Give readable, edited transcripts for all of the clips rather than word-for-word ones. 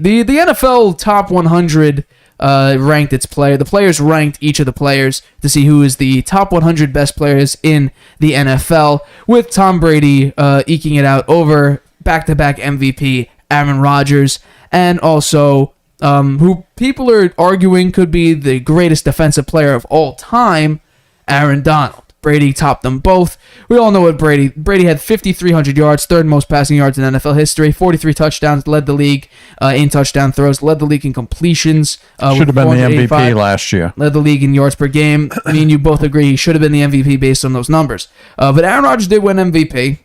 The NFL Top 100 ranked its player. The players ranked each of the players to see who is the top 100 best players in the NFL, with Tom Brady eking it out over back-to-back MVP Aaron Rodgers, and also who people are arguing could be the greatest defensive player of all time, Aaron Donald. Brady topped them both. We all know what Brady had 5,300 yards, third most passing yards in NFL history, 43 touchdowns, led the league in touchdown throws, led the league in completions. Should have been the MVP last year. Led the league in yards per game. Me and you both agree he should have been the MVP based on those numbers. But Aaron Rodgers did win MVP.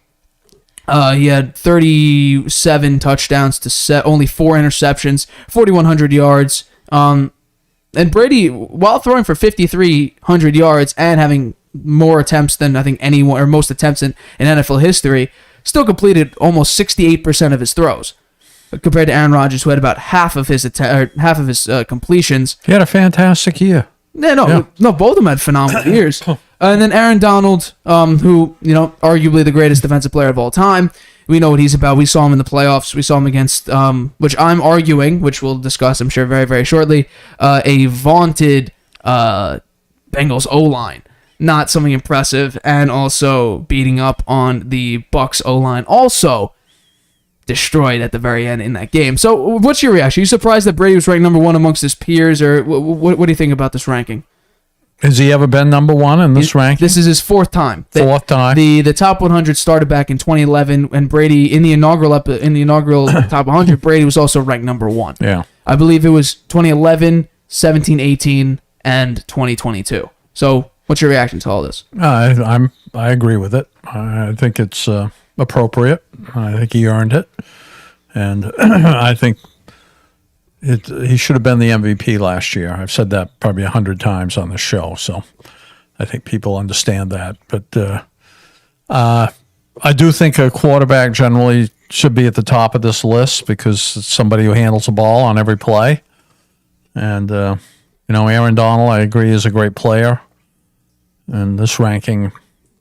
He had 37 touchdowns to only 4 interceptions, 4,100 yards. And Brady, while throwing for 5,300 yards and having more attempts than I think anyone, or most attempts in NFL history, still completed almost 68% of his throws, compared to Aaron Rodgers, who had about half of his completions. He had a fantastic year. No, both of them had phenomenal years. And then Aaron Donald, who, arguably the greatest defensive player of all time. We know what he's about. We saw him in the playoffs. We saw him against, which I'm arguing, which we'll discuss, I'm sure, very, very shortly, a vaunted Bengals O-line. Not something impressive, and also beating up on the Bucs O-line, also destroyed at the very end in that game. So what's your reaction? Are you surprised that Brady was ranked number 1 amongst his peers, or what do you think about this ranking? Has he ever been number 1 in this ranking? This is his 4th time. Fourth time. The top 100 started back in 2011, and Brady, in the inaugural top 100, Brady was also ranked number 1. Yeah. I believe it was 2011, 17, 18, and 2022. So what's your reaction to all this? I agree with it. I think it's appropriate. I think he earned it, and I think he should have been the MVP last year. I've said that probably 100 times on the show, so I think people understand that. But I do think a quarterback generally should be at the top of this list because it's somebody who handles the ball on every play. And Aaron Donald, I agree, is a great player. And this ranking,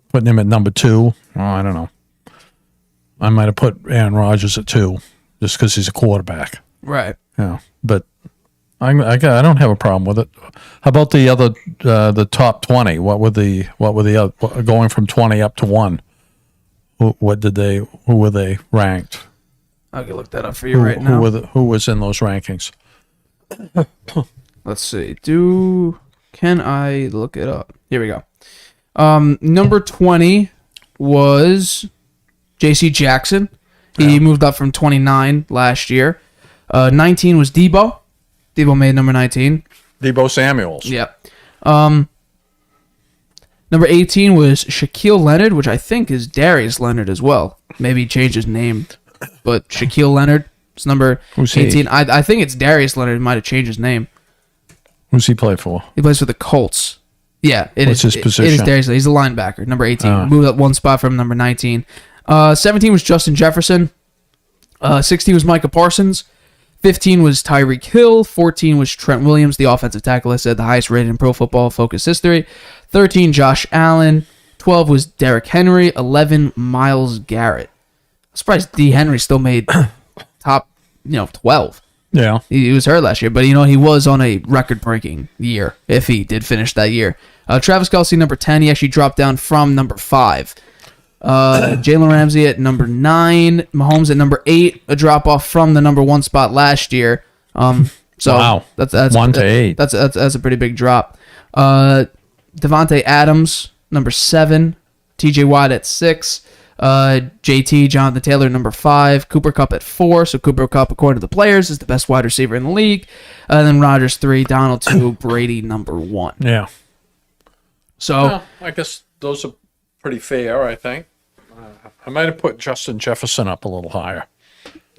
putting him at number 2, I don't know. I might have put Aaron Rodgers at 2 just because he's a quarterback. Right. Yeah, but I don't have a problem with it. How about the other, the top 20? What were the other, going from 20 up to 1? Who were they ranked? I can look that up for you right now. Who was in those rankings? Let's see. Can I look it up? Here we go. Number 20 was J.C. Jackson. He moved up from 29 last year. 19 was Debo. Debo made number 19. Debo Samuels. Yep. Number 18 was Shaquille Leonard, which I think is Darius Leonard as well. Maybe he changed his name, but Shaquille Leonard is number 18. I think it's Darius Leonard. He might have changed his name. Who's he play for? He plays for the Colts. Yeah, What's his position? It is Darius Leonard. He's a linebacker, number 18. Moved up 1 spot from number 19. 17 was Justin Jefferson. 16 was Micah Parsons. 15 was Tyreek Hill. 14 was Trent Williams, the offensive tackle, I said, the highest rated in Pro Football Focus history. 13, Josh Allen. 12 was Derrick Henry. 11, Myles Garrett. I'm surprised D. Henry still made top, 12. Yeah. He was hurt last year, but, he was on a record-breaking year, if he did finish that year. Travis Kelce, number 10. He actually dropped down from number 5. Jalen Ramsey at number 9, Mahomes at number 8, a drop off from the number 1 spot last year. So wow, that's 1 to 8. That's a pretty big drop. Devontae Adams, number 7, T.J. Watt at 6, JT Jonathan Taylor number 5, Cooper Kupp at 4. So Cooper Kupp, according to the players, is the best wide receiver in the league. And then Rodgers 3, Donald 2, Brady number 1. Yeah. So I guess those are pretty fair. I think. I might have put Justin Jefferson up a little higher.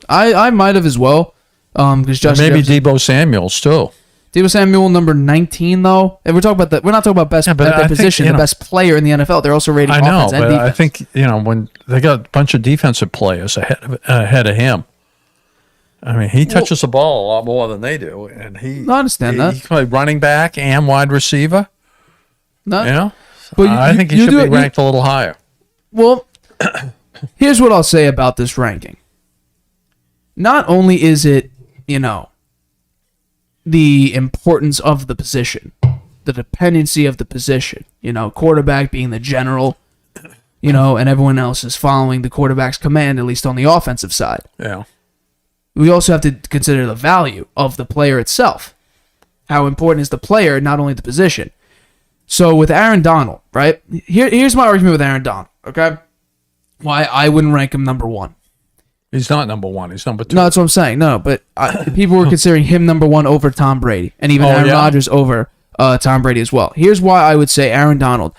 I might have as well. Because maybe Debo Samuels too. Debo Samuel number 19 though. And we're not talking about best at their position, the best player in the NFL. They're also rating offense and defense. I think when they got a bunch of defensive players ahead of him. I mean, he touches the ball a lot more than they do, and I understand that. He can play running back and wide receiver. But I think he should be ranked a little higher. Well, here's what I'll say about this ranking. Not only is it you know, the importance of the position, the dependency of the position, quarterback being the general, and everyone else is following the quarterback's command, at least on the offensive side. Yeah. We also have to consider the value of the player itself. How important is the player, not only the position? So with Aaron Donald, right? Here's my argument with Aaron Donald, okay? Why I wouldn't rank him number one. He's not number one. He's number two. No, that's what I'm saying. No, but people were considering him number one over Tom Brady, and even Aaron Rodgers over Tom Brady as well. Here's why I would say Aaron Donald.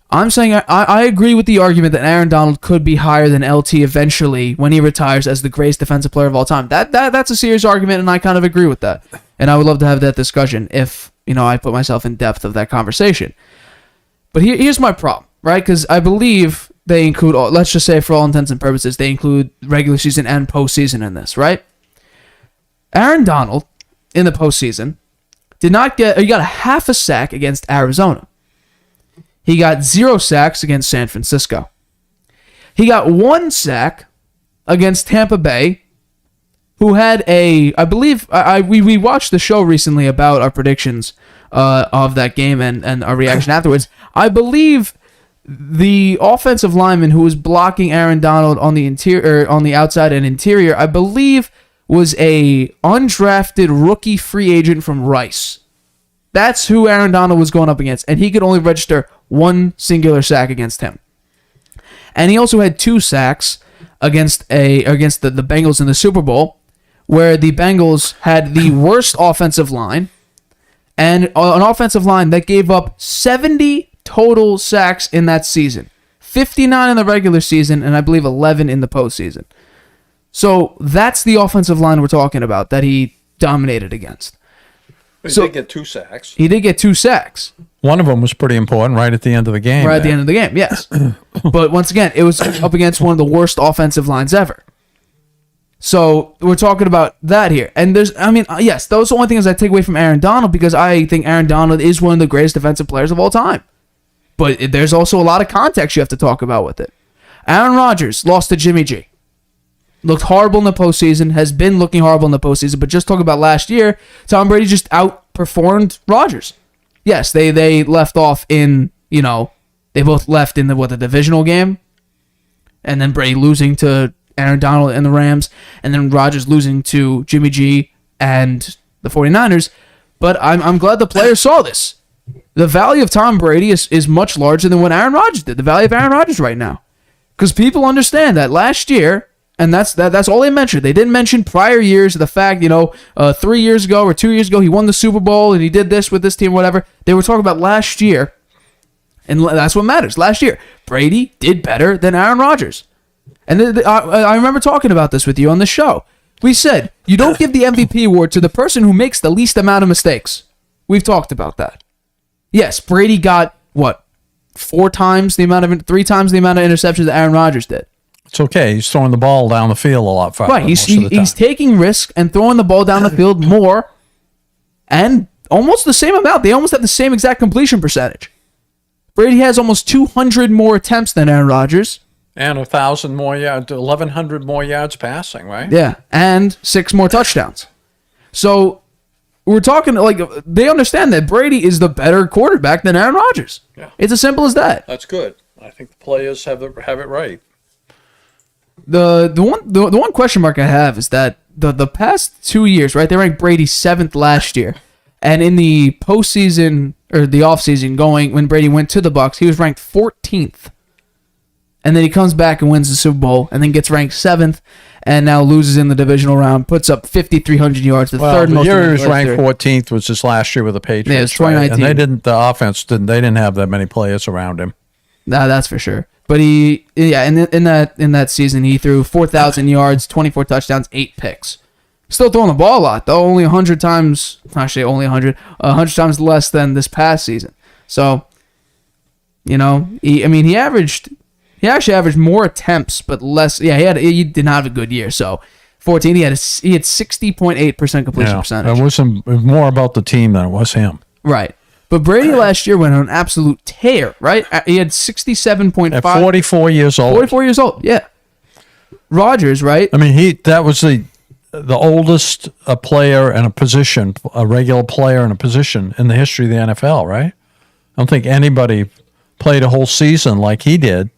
I'm saying I agree with the argument that Aaron Donald could be higher than LT eventually when he retires as the greatest defensive player of all time. That's a serious argument, and I kind of agree with that. And I would love to have that discussion if I put myself in depth of that conversation. But here's my problem, right? Because I believe they include, let's just say for all intents and purposes, they include regular season and postseason in this, right? Aaron Donald, in the postseason, he got a half a sack against Arizona. He got 0 sacks against San Francisco. He got 1 sack against Tampa Bay, who had I believe, we watched the show recently about our predictions of that game and our reaction afterwards. I believe the offensive lineman who was blocking Aaron Donald on the interior, on the outside and interior, I believe was a undrafted rookie free agent from Rice. That's who Aaron Donald was going up against, and he could only register 1 singular sack against him. And he also had 2 sacks against the Bengals in the Super Bowl, where the Bengals had the worst offensive line, and an offensive line that gave up 70 total sacks in that season. 59 in the regular season, and I believe 11 in the postseason. So that's the offensive line we're talking about that he dominated against. He did get 2 sacks. He did get 2 sacks. One of them was pretty important right at the end of the game. Right at the end of the game, yes. But once again, it was up against one of the worst offensive lines ever. So we're talking about that here. And yes, those are the only things I take away from Aaron Donald, because I think Aaron Donald is one of the greatest defensive players of all time. But there's also a lot of context you have to talk about with it. Aaron Rodgers lost to Jimmy G. Looked horrible in the postseason, has been looking horrible in the postseason, but just talk about last year, Tom Brady just outperformed Rodgers. Yes, they left off in, they both left in the divisional game, and then Brady losing to Aaron Donald and the Rams, and then Rodgers losing to Jimmy G and the 49ers, but I'm glad the players saw this. The value of Tom Brady is much larger than what Aaron Rodgers did, the value of Aaron Rodgers right now. Because people understand that last year, and that's all they mentioned. They didn't mention prior years, the fact, 3 years ago or 2 years ago, he won the Super Bowl and he did this with this team, whatever. They were talking about last year, and that's what matters. Last year, Brady did better than Aaron Rodgers. And I remember talking about this with you on the show. We said, you don't give the MVP award to the person who makes the least amount of mistakes. We've talked about that. Yes, Brady got, 3 times the amount of interceptions that Aaron Rodgers did. It's okay. He's throwing the ball down the field a lot faster. Right, he's taking risks and throwing the ball down the field more, and almost the same amount. They almost have the same exact completion percentage. Brady has almost 200 more attempts than Aaron Rodgers. And 1,000 more yards, 1,100 more yards passing, right? Yeah, and 6 more touchdowns. So we're talking, they understand that Brady is the better quarterback than Aaron Rodgers. Yeah. It's as simple as that. That's good. I think the players have it right. The one question mark I have is that the past 2 years, right? They ranked Brady 7th last year, and in the postseason or the offseason when Brady went to the Bucs, he was ranked 14th, and then he comes back and wins the Super Bowl, and then gets ranked 7th, and now loses in the divisional round, puts up 5,300 yards, third most. The year he was ranked 14th was just last year with the Patriots. Yeah, it was 2019, right? And the offense didn't have that many players around him. Nah, that's for sure. But in that season, he threw 4,000 yards, 24 touchdowns, 8 picks. Still throwing the ball a lot, though. Only 100 times, actually only 100 times less than this past season. So, he actually averaged more attempts, but less. Yeah, he did not have a good year. So, 14, he had 60.8% completion percentage. It was more about the team than it was him. Right. But Brady last year went on an absolute tear, right? He had 67.5. At 44 years old. 44 years old, yeah. Rodgers, right? I mean, that was the oldest player in a position, a regular player in a position in the history of the NFL, right? I don't think anybody played a whole season like he did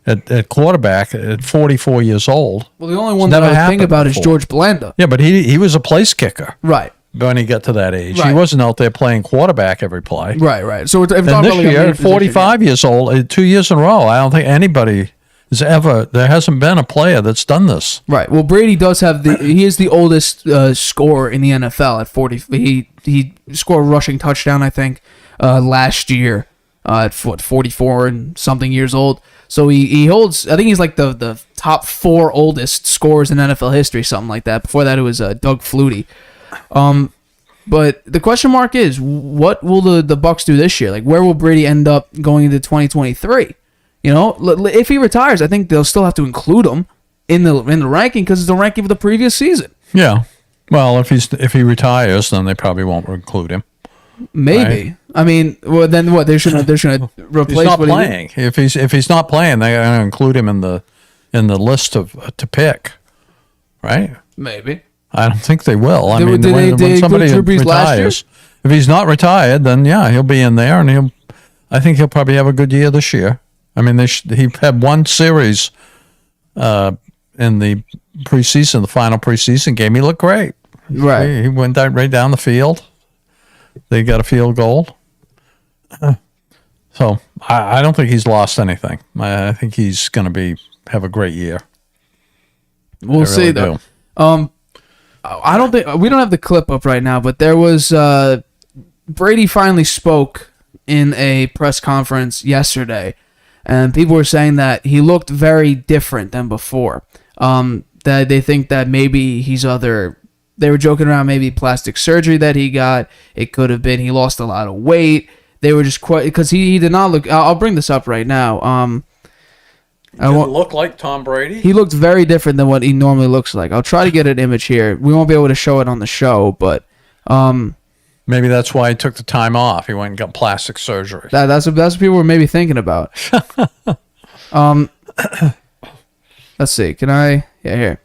at quarterback at 44 years old. Well, the only one that I would think about is George Blanda. Yeah, but he was a place kicker. Right. When he got to that age. Right. He wasn't out there playing quarterback every play. Right. So and this year, at 45 years old, 2 years in a row, I don't think anybody there hasn't been a player that's done this. Right. Well, Brady does have he is the oldest scorer in the NFL at 40. He scored a rushing touchdown, I think, last year at 44 and something years old. So he holds, I think he's like the top 4 oldest scorers in NFL history, something like that. Before that, it was Doug Flutie. But the question mark is, what will the Bucs do this year? Like, where will Brady end up going into 2023? You know, if he retires, I think they'll still have to include him in the ranking because it's the ranking of the previous season. Yeah. Well, if he retires, then they probably won't include him. Maybe. Right? I mean, well, then what? They're gonna replace. He's not playing. If he's not playing, they're gonna include him in the list to pick. Right? Maybe. I don't think they will. I mean, when somebody retires, if he's not retired, then yeah, he'll be in there, and I think he'll probably have a good year this year. I mean, he had one series in the preseason, the final preseason game. He looked great. Right. He went right down the field. They got a field goal. So I don't think he's lost anything. I think he's going to have a great year. We'll see, though. I don't think we don't have the clip up right now, but there was Brady finally spoke in a press conference yesterday, and people were saying that he looked very different than before. That they think that maybe they were joking around, maybe plastic surgery that he got. It could have been he lost a lot of weight. They were just because he did not look. I'll bring this up right now. Didn't look like Tom Brady? He looked very different than what he normally looks like. I'll try to get an image here. We won't be able to show it on the show, but maybe that's why he took the time off. He went and got plastic surgery. That's what people were maybe thinking about. Let's see. Can I? Yeah, here.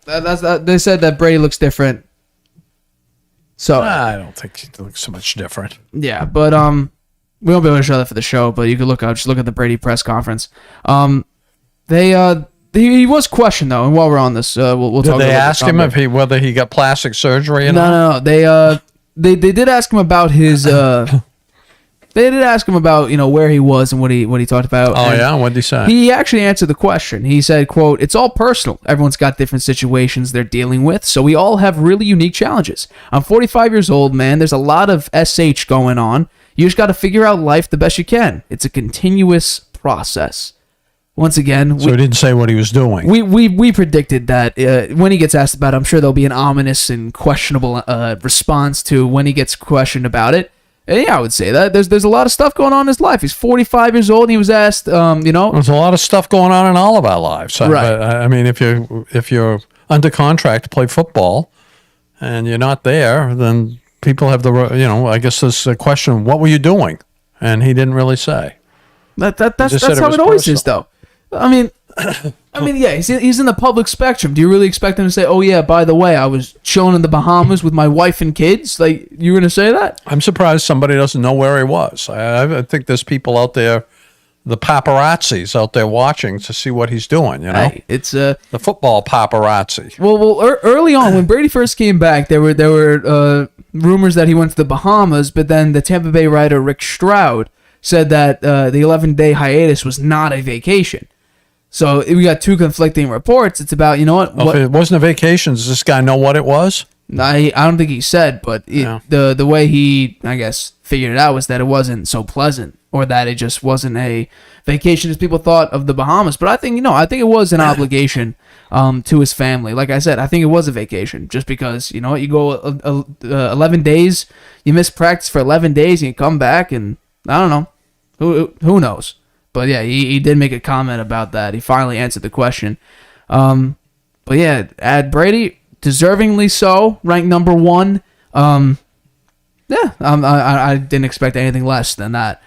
They said that Brady looks different. So I don't think he looks so much different. Yeah, but we won't be able to show that for the show. But you could just look at the Brady press conference. He was questioned though, and while we're on this, we'll talk. Did they ask him whether he got plastic surgery? No. They did ask him about his. They did ask him about where he was and what he talked about. Oh yeah, what did he say? He actually answered the question. He said, "quote It's all personal. Everyone's got different situations they're dealing with, so we all have really unique challenges. I'm 45 years old, man. There's a lot of sh going on. You just got to figure out life the best you can. It's a continuous process." Once again, so he didn't say what he was doing. We predicted that when he gets asked about it, I'm sure there'll be an ominous and questionable response to when he gets questioned about it. And yeah, I would say that there's a lot of stuff going on in his life. He's 45 years old, and he was asked, There's a lot of stuff going on in all of our lives. Right. I mean, if you're under contract to play football, and you're not there, then people have I guess there's a question: what were you doing? And he didn't really say. That's how it always is, though. I mean, yeah, he's in the public spectrum. Do you really expect him to say, "Oh yeah, by the way, I was chilling in the Bahamas with my wife and kids"? Like, you're gonna say that? I'm surprised somebody doesn't know where he was. I think there's people out there, the paparazzis out there watching to see what he's doing. Hey, it's the football paparazzi. Well, early on when Brady first came back, there were rumors that he went to the Bahamas, but then the Tampa Bay writer Rick Stroud said that the 11-day hiatus was not a vacation. So we got two conflicting reports. It's about, If it wasn't a vacation, does this guy know what it was? I don't think he said, but the way he, I guess, figured it out was that it wasn't so pleasant, or that it just wasn't a vacation as people thought of the Bahamas. But I think it was an obligation to his family. Like I said, I think it was a vacation, just because, you go 11 days, you miss practice for 11 days, and you come back, and I don't know. Who knows? But yeah, he did make a comment about that. He finally answered the question. But yeah, at Brady, deservingly so, ranked number 1. I didn't expect anything less than that.